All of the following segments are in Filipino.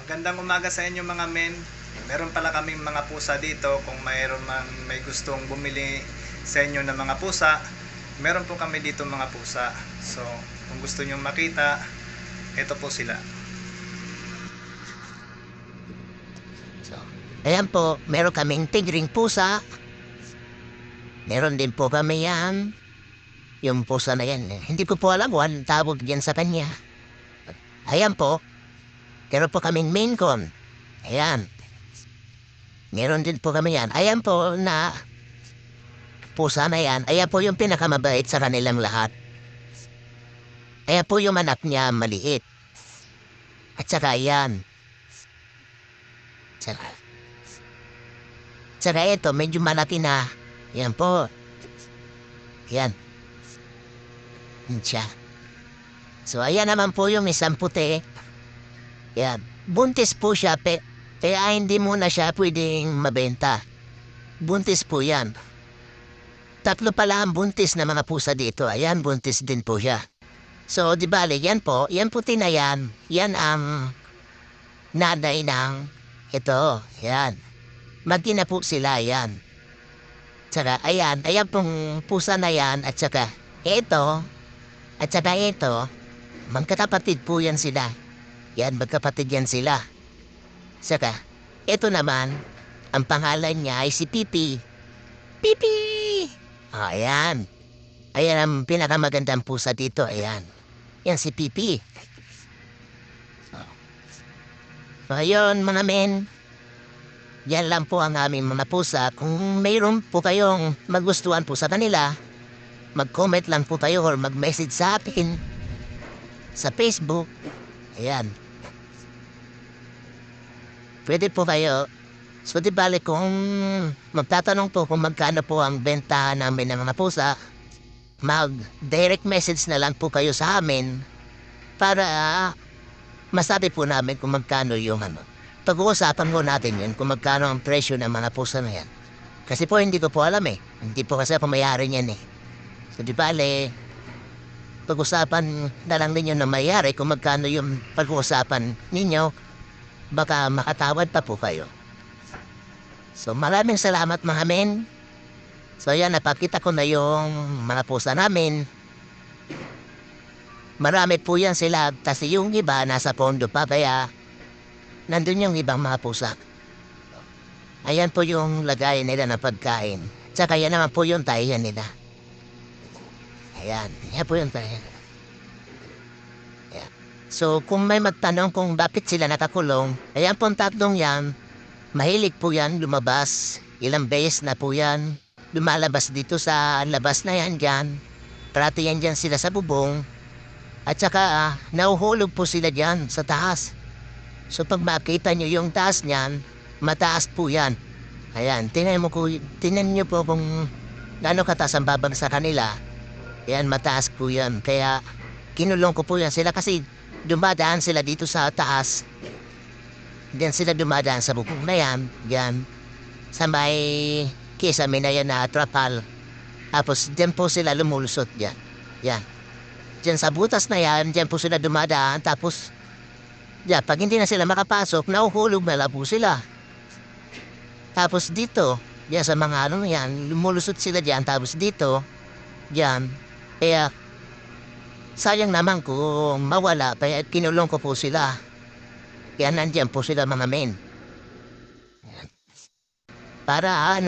Gandang umaga sa inyo mga men. Meron pala kaming mga pusa dito. Kung mayroon man may gustong bumili sa inyo ng mga pusa, meron po kami dito mga pusa. So, kung gusto nyo makita, ito po sila. So, ayan po, meron kaming tigring pusa. Meron din po kami yan. Yung pusa na yan, hindi ko po alam kung anong tawag yan sa kanya. Ayan po, meron po kaming Maine Coon. Ayan. Meron din po kami yan. Ayan po na pusa na yan. Ayan po yung pinakamabait sa kanilang lahat. Ayan po yung anak niya maliit. At saka yan. Saka ito, medyo malaki na. Yan po. Yan. Yan siya. So, ayan naman po yung isang puti. Yan. Buntis po siya, kaya hindi mo na siya pwedeng mabenta. Buntis po yan. Tatlo pala ang buntis na mga pusa dito. Ayan, buntis din po siya. So, di bale, yan po. Yan puti na yan. Yan ang nanay ng ito. Yan. Mag-ina po sila, yan. Tsaka, ayan. Ayan pong pusa na yan. At saka, ito. At saka ito. Magkakapatid po yan sila. Yan, magkapatid yan sila. Saka, ito naman, ang pangalan niya ay si Pipi. Pipi! Ayan. Ayan ang pinakamagandang pusa dito. Ayan. Yan si Pipi. So, ayun mga men. Yan lang po ang aming mga pusa. Kung mayroon po kayong magustuhan po sa kanila, mag-comment lang po tayo or mag-message sa akin sa Facebook. Ayan. Pwede po kayo. So, di bale kung magtatanong po kung magkano po ang benta namin ng mga pusa, mag-direct message na lang po kayo sa amin para masabi po namin kung magkano yung pag-uusapan po natin yun kung magkano ang presyo ng mga pusa na yan. Kasi po hindi ko po alam eh. Hindi po kasi ako mayari niyan eh. So, di bale, pag-usapan na lang ninyo na mayari kung magkano yung pag-uusapan ninyo, baka makatawad pa po kayo. So, maraming salamat mga men. So, ayan, napakita ko na yung mga pusa namin. Marami po yan sila, kasi yung iba nasa pondo pa, kaya nandun yung ibang mga pusa. Ayan po yung lagay nila na pagkain. Tsaka yan naman po yung tayan nila. Ayan, yan po yung tayan. Ayan. So, kung may magtanong kung bakit sila nakakulong, ayan po ang tatlong yan. Mahilig po yan lumabas. Ilang beses na po yan. Lumalabas dito sa labas na yan dyan. Parati yan dyan sila sa bubong. At saka, nauhulog po sila dyan sa taas. So, pag makita nyo yung taas niyan, mataas po yan. Ayan, tinan nyo po kung gaano kataas ang babag sa kanila. Ayan, mataas po yan. Kaya, kinulong ko po yan sila kasi dumadaan sila dito sa taas. Diyan sila dumadaan sa bubong na yan. Diyan. Sa may kisame na yan na trapal. Tapos, diyan po sila lumulusot diyan. Yan. Diyan sa butas na yan, diyan po sila dumadaan. Tapos, diyan, pag hindi na sila makapasok, nauhulog na lang po sila. Tapos dito, diyan sa mga ano yan, lumulusot sila diyan. Tapos dito, diyan. Kaya, sayang naman kung mawala, kaya kinulong ko po sila. Kaya nandiyan po sila mga men. Para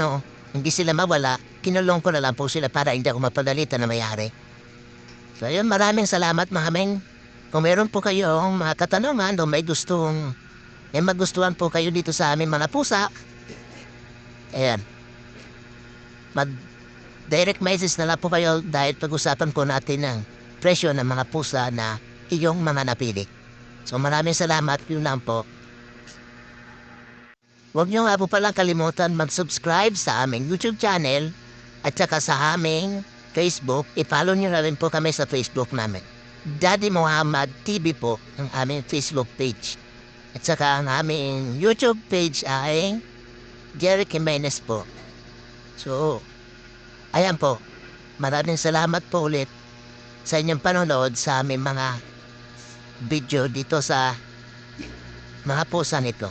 hindi sila mawala, kinulong ko na lang po sila para hindi ako mapadalitan na mayari. So ayun, maraming salamat mga men. Kung meron po kayong mga katanungan o may magustuhan po kayo dito sa amin mga pusa, ayan, mag-direct message na lang po kayo dahil pag-usapan po natin ng presyo ng mga pusa na iyong mga napili. So maraming salamat, yun lang po. Huwag niyo nga po palang kalimutan mag-subscribe sa aming YouTube channel at saka sa aming Facebook. I-follow niyo na rin po kami sa Facebook namin. Daddy Muhammad TV po ang aming Facebook page. At saka ang aming YouTube page ay Jerry Jimenez po. So, ayan po. Maraming salamat po ulit sa inyong panonood sa aming mga video dito sa mga pusa nito.